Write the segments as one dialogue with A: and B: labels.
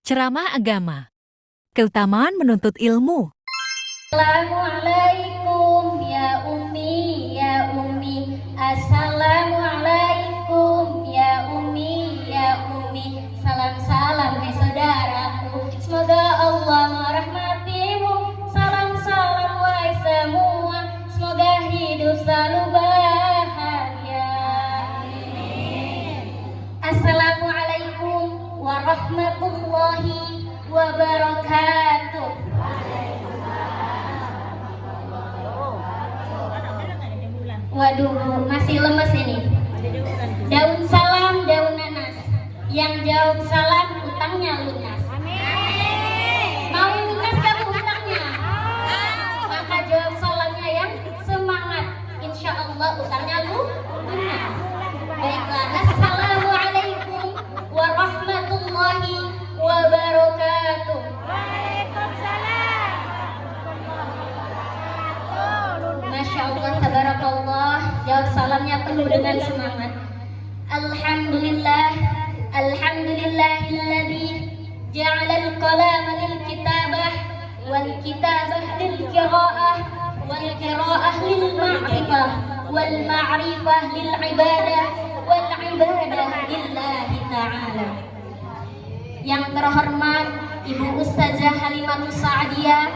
A: Ceramah agama. Keutamaan menuntut ilmu.
B: Assalamualaikum ya Ummi, ya Ummi. Assalamualaikum ya Ummi, ya Ummi. Salam-salam hai saudaraku, semoga Allah merahmatimu. Salam-salam wahai semua, semoga hidup selalu bahagia. Assalamualaikum warahmatullahi wabarakatuh. Waduh, masih lemes ini. Daun salam, daun nanas. Yang jawab salam, utangnya lunas. Mau lunas kamu utangnya? Maka jawab salamnya yang semangat. Insya Allah utangnya lunas. Baiklah, assalamualaikum warahmatullahi wabarakatuh. Masya Allah, tabarakallah. Jawab salamnya penuh dengan semangat. Alhamdulillah, alhamdulillahilladzi ja'ala al-qalama lil-kitabah wal-kitabah lil-qira'ah wal-qira'ah lil-ma'rifah wal-ma'rifah lil-ibadah wal-ibadah lillahi ta'ala. Yang terhormat Ibu Ustazah Halimatus Sa'diyah,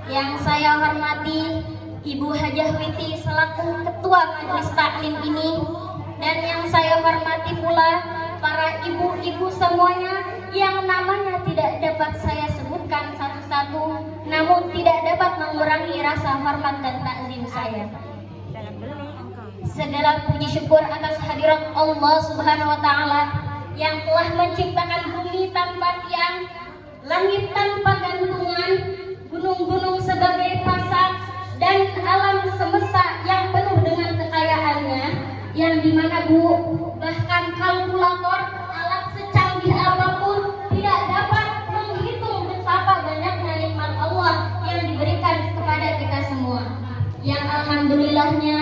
B: yang saya hormati Ibu Hajah Witi selaku Ketua Majelis Taklim ini, dan yang saya hormati pula para ibu-ibu semuanya yang namanya tidak dapat saya sebutkan satu-satu, namun tidak dapat mengurangi rasa hormat dan takzim saya. Segala puji syukur atas hadirat Allah Subhanahu wa Ta'ala yang telah menciptakan bumi tanpa tiang, langit tanpa gantungan, gunung-gunung sebagai pasak, dan alam semesta yang penuh dengan kekayaannya, yang dimana bahkan kalkulator, alat secanggih apapun tidak dapat menghitung betapa banyaknya nikmat Allah yang diberikan kepada kita semua. Yang alhamdulillahnya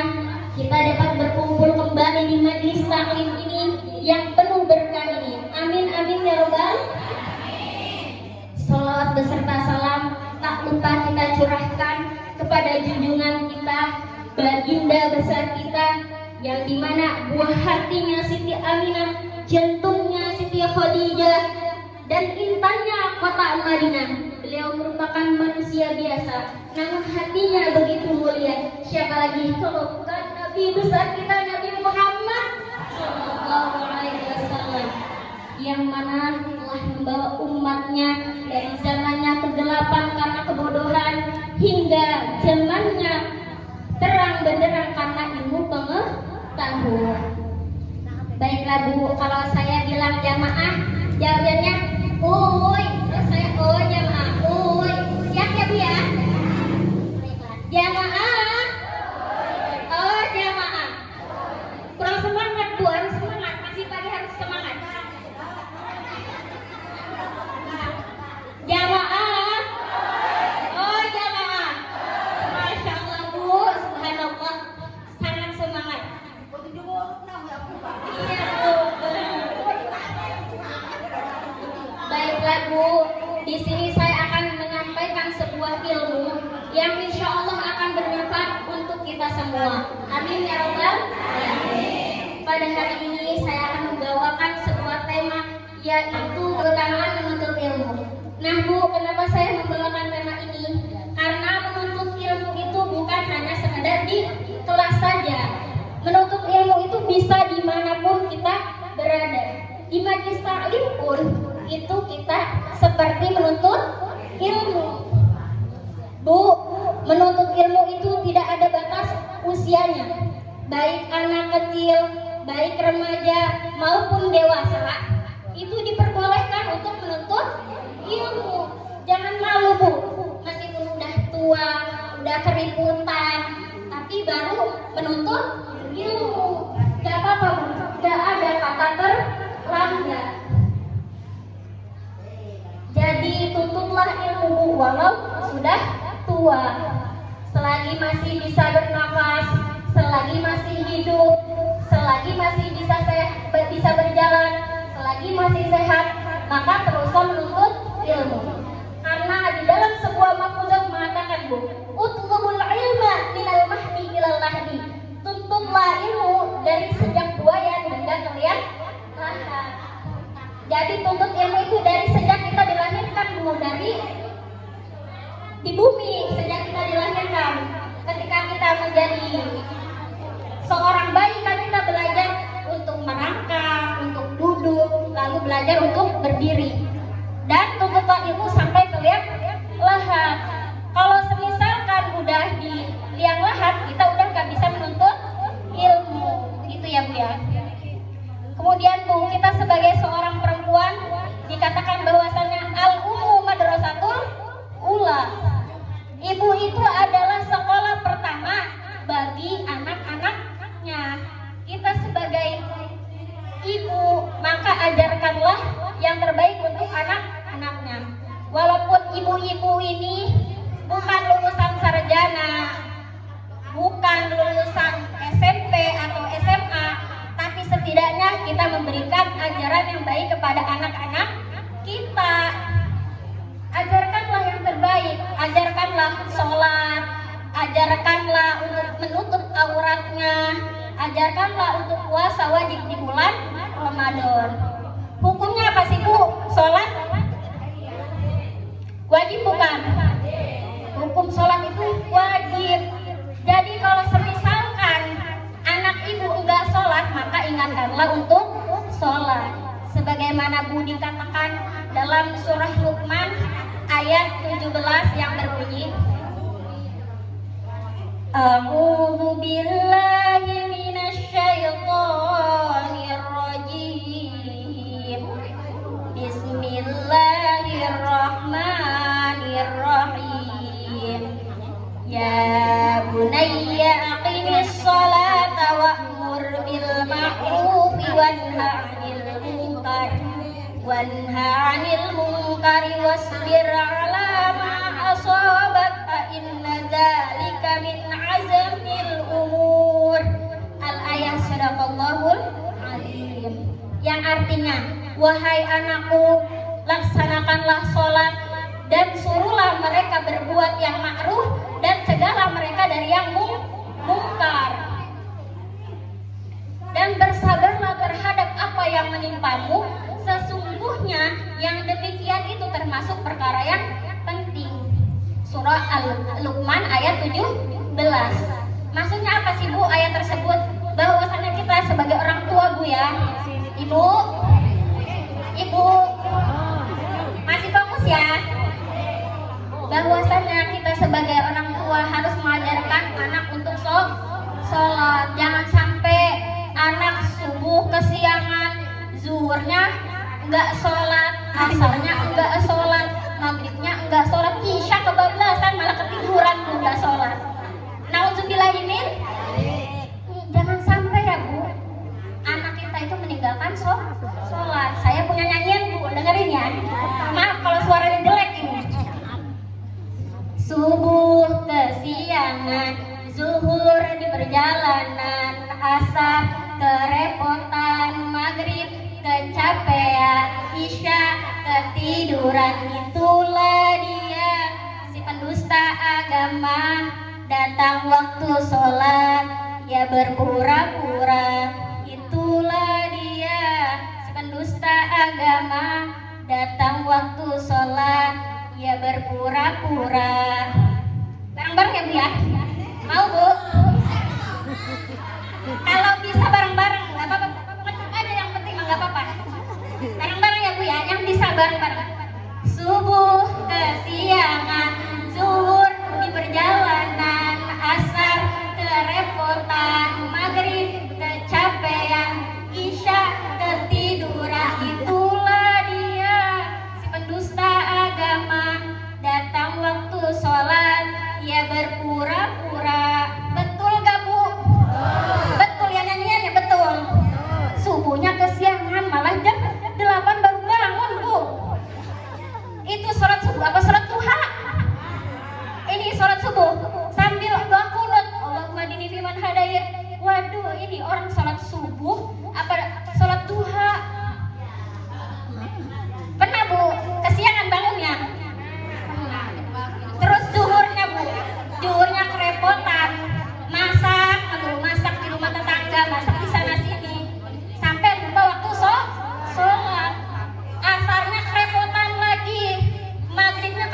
B: kita dapat berkumpul kembali di majelis taklim ini yang penuh berkah ini. Amin amin ya robbal. Salawat beserta salam tak lupa kita curahkan kepada junjungan kita, baginda besar kita, yang dimana buah hatinya Siti Aminah, jantungnya Siti Khadijah, dan intannya kota Madinah. Beliau merupakan manusia biasa, namun hatinya begitu mulia. Siapa lagi kalau bukan Nabi besar kita, Nabi Muhammad Sallallahu Alaihi Wasallam, yang mana telah membawa umatnya dari zamannya kegelapan karena kebodohan hingga zamannya terang benderang karena ilmu pengetahuan. Baiklah Bu, kalau saya bilang jamaah, jawabannya uy. Terus saya jamaah, uy. Siap ya Bu ya? Jamaah, jamaah. Kurang semangat Bu, harus semangat. Masih pagi harus semangat. Jamaah, jamaah. Masya Allah Bu, subhanallah, sangat semangat. Iya Bu. Baiklah Bu, di sini saya akan menyampaikan sebuah ilmu yang insya Allah akan bermanfaat untuk kita semua. Amin ya robbal alamin. Pada hari ini saya akan membawakan sebuah tema, yaitu keutamaan menuntut ilmu. Nah Bu, kenapa saya membawakan tema ini? Karena menuntut ilmu itu bukan hanya sekedar di kelas saja. Menuntut ilmu itu bisa dimanapun kita berada. Di majelis taklim pun itu kita seperti menuntut ilmu. Bu, menuntut ilmu itu tidak ada batas usianya. Baik anak kecil, baik remaja maupun dewasa, itu diperbolehkan untuk menuntut ilmu. Jangan malu Bu, meskipun udah tua, udah keriputan, tapi baru menuntut ilmu. Gak apa-apa Bu, gak ada kata terlambat. Jadi tuntutlah ilmu Bu, walau sudah tua. Selagi masih bisa bernafas, selagi masih hidup, selagi masih bisa berjalan, selagi masih sehat, maka teruskan di bumi sejak kita dilahirkan. Ketika kita menjadi seorang bayi kan kita belajar untuk merangkak, untuk duduk, lalu belajar untuk berdiri. Dan tuntutan ilmu sampai ke liang lahat. Kalau semisalkan udah di liang lahat, kita udah gak bisa menuntut ilmu. Gitu ya Bu ya. Kemudian Bu, kita sebagai seorang perempuan dikatakan bahwasannya al-ummu madrasatul ula. Ibu itu adalah sekolah pertama bagi anak-anaknya. Kita sebagai ibu, maka ajarkanlah yang terbaik untuk anak-anaknya. Walaupun ibu-ibu ini bukan lulusan sarjana, bukan lulusan SMP atau SMA, tapi setidaknya kita memberikan ajaran yang baik kepada anak-anak kita. Ajarkanlah yang terbaik, ajarkanlah sholat, ajarkanlah untuk menutup auratnya, ajarkanlah untuk puasa wajib di bulan Ramadan. Hukumnya apa sih Bu? Sholat wajib bukan? Hukum sholat itu wajib. Jadi kalau semisalkan anak ibu enggak sholat, maka ingatkanlah untuk sholat. Sebagaimana Bu dikatakan dalam surah Luqman ayat 17 yang berbunyi, A'udzu billahi minasyaitonir rajim. Bismillahirrahmanirrahim. Ya bunayya aqimis sholata wa'mur bil ma'rufi wanha 'anil munkari wasbir 'ala ma asabak inna dzalika min 'azmil umur. Al-ayat sadaqallahul azim. Yang artinya, wahai anakku, laksanakanlah sholat dan suruhlah mereka berbuat yang ma'ruf dan cegahlah mereka dari yang mungkar. Dan bersabarlah terhadap apa yang menimpamu, sesungguhnya yang demikian itu termasuk perkara yang penting. Surah Al-Luqman ayat 17. Maksudnya apa sih Bu ayat tersebut? Bahwasanya kita sebagai orang tua Bu ya, Ibu masih fokus ya. Bahwasanya kita sebagai orang tua harus mengajarkan anak untuk sholat. Jangan sampai anak subuh kesiangan, zuhurnya enggak sholat, asarnya enggak sholat, maghribnya enggak sholat, isya kebablasan malah ketiduran tuh enggak sholat. Nauzubillahimin. Jangan sampai ya Bu, anak kita itu meninggalkan sholat. Saya punya nyanyian Bu, dengerin ya. Maaf kalau suaranya jelek ini. Subuh kesiangan, zuhur di perjalanan, asar kerepotan, maghrib kecapean, isya ketiduran. Itulah dia si pendusta agama, datang waktu sholat ya berpura-pura. Itulah dia si pendusta agama, datang waktu sholat ya berpura-pura. Bareng-bareng ya Bu ya? Mau Bu? Kalau bisa bareng-bareng, nggak apa-apa. Ngecek aja yang penting nggak apa-apa. Bareng-bareng ya Bu ya, yang bisa bareng-bareng. Subuh kesiangan, zuhur di perjalanan, asar kerepotan, maghrib kecapean, isya ketiduran. Itulah dia si pendusta agama, datang waktu sholat ya berpura-pura. Betul gak Bu? Betul ya nyanyiannya, betul. Subuhnya kesiangan malah jam 8 baru bangun Bu. Itu sholat subuh apa sholat duha? Ini sholat subuh sambil doa kunut, Allahumma dini fiman hadayat. Waduh, ini orang sholat subuh apa sholat duha? Pernah Bu kesiangan bangunnya? Terus zuhurnya Bu, zuhurnya kerepotan, masak di rumah tetangga, masak di sana sini, sampai lupa waktu sholat. Asarnya kerepotan lagi, maghribnya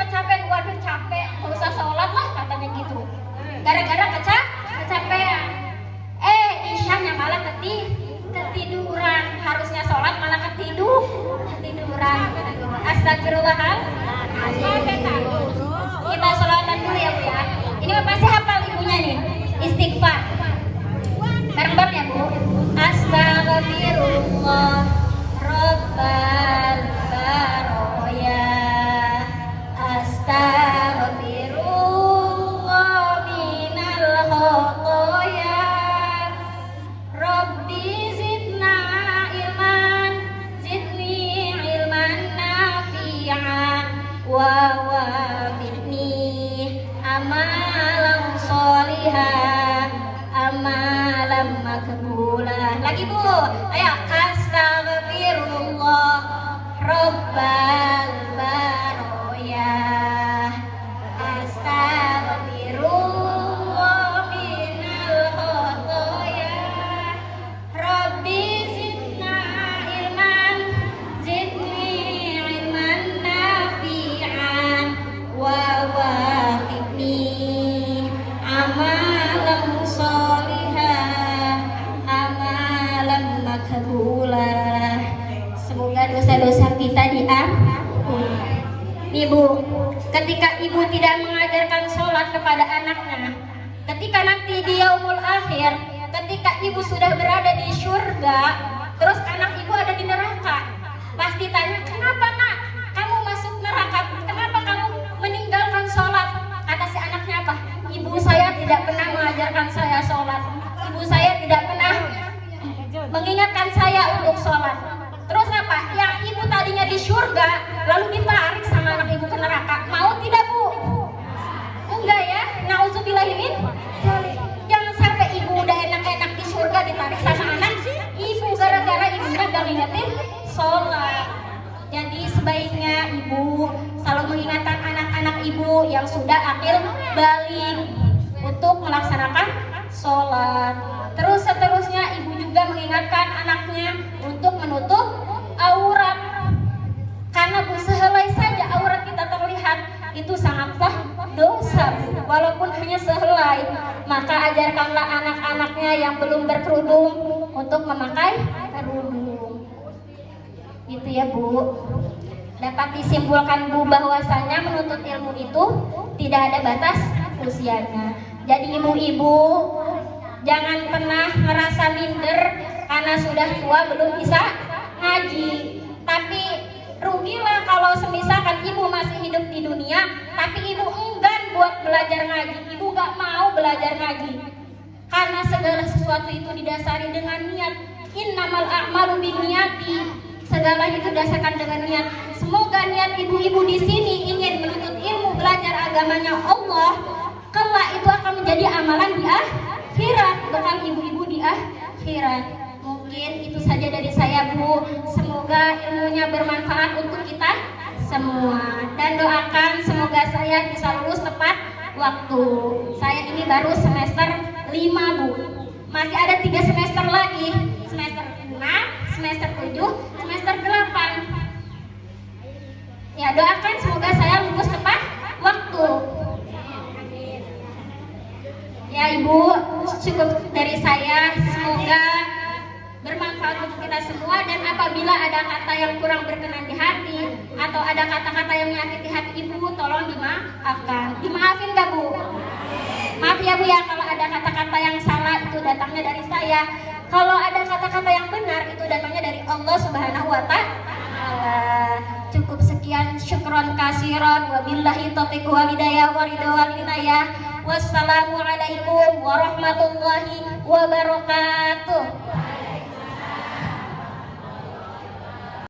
B: Astagfirullahaladzim. Kita sholawatan dulu ya Bu ya. Ini pasti hafal ibunya nih. Istighfar. Bareng-bareng ya Bu. Astagfirullah Rabbal baroya. Astagfirullah minal khotoya. Rabbi zidna ilman, zidni ilman nafi'an, wa wafidni amalan solihah, amalan makbulah. Lagi Bu, ayo. Astagfirullah Rabbal baroya. Astagfirullah minal khotoya. Rabbi zidna ilman, zidni ilman nafi'an, wa wafidni amalan solihah, amalan makbulah. Semoga dosa-dosa kita diampuni. Nih Bu, ketika ibu tidak mengajarkan sholat kepada anaknya, ketika nanti di yaumul akhir, ketika ibu sudah berada di surga, terus anak ibu ada di neraka, pasti tanya, kenapa nak kamu masuk neraka? Kenapa kamu meninggalkan sholat? Kata si anaknya apa? Ibu saya tidak pernah mengajarkan saya sholat. Ibu saya tidak pernah mengingatkan saya untuk sholat. Terus apa? Yang ibu tadinya di surga, lalu ditarik sama anak ibu ke neraka. Mau tidak Bu? Enggak ya? Nauzubillahimin. Jangan sampai ibu udah enak-enak di surga ditarik sama anak ibu gara-gara ibunya gak ngingetin sholat. Jadi sebaiknya ibu selalu mengingatkan anak-anak ibu yang sudah akil balik untuk melaksanakan sholat. Terus seterusnya ibu juga mengingatkan anaknya untuk menutup aurat. Karena Bu, sehelai saja aurat kita terlihat, itu sangatlah dosa Bu. Walaupun hanya sehelai, maka ajarkanlah anak-anaknya yang belum berkerudung untuk memakai kerudung. Gitu ya Bu. Dapat disimpulkan Bu bahwasanya menuntut ilmu itu tidak ada batas usianya. Jadi ibu-ibu jangan pernah merasa minder karena sudah tua belum bisa ngaji. Tapi rugilah kalau semisalkan ibu masih hidup di dunia, tapi ibu enggan buat belajar ngaji. Ibu gak mau belajar ngaji. Karena segala sesuatu itu didasari dengan niat. Innamal a'malu binniyati. Segala itu didasarkan dengan niat. Semoga niat ibu-ibu di sini ingin menuntut ilmu, belajar agamanya Allah, kelak itu akan menjadi amalan di akhirat, bekal ibu-ibu di akhirat. Mungkin itu saja dari saya Bu. Semoga ilmunya bermanfaat untuk kita semua. Dan doakan semoga saya bisa lulus tepat waktu. Saya ini baru semester 5 Bu. Masih ada 3 semester lagi. Semester 6, semester 7, semester 8. Ya doakan semoga saya lulus tepat waktu. Ya Ibu, cukup dari saya. Semoga bermanfaat untuk kita semua. Dan apabila ada kata yang kurang berkenan di hati atau ada kata-kata yang menyakiti hati Ibu, tolong dimaafkan. Dimaafin gak Bu? Maaf ya Bu ya, kalau ada kata-kata yang salah itu datangnya dari saya. Kalau ada kata-kata yang benar itu datangnya dari Allah Subhanahu wa Ta'ala. Cukup sekian, syukron kasiron, wabillahi taufiq wal hidayah wa ridha wal inayah. Wassalamualaikum warahmatullahi wabarakatuh.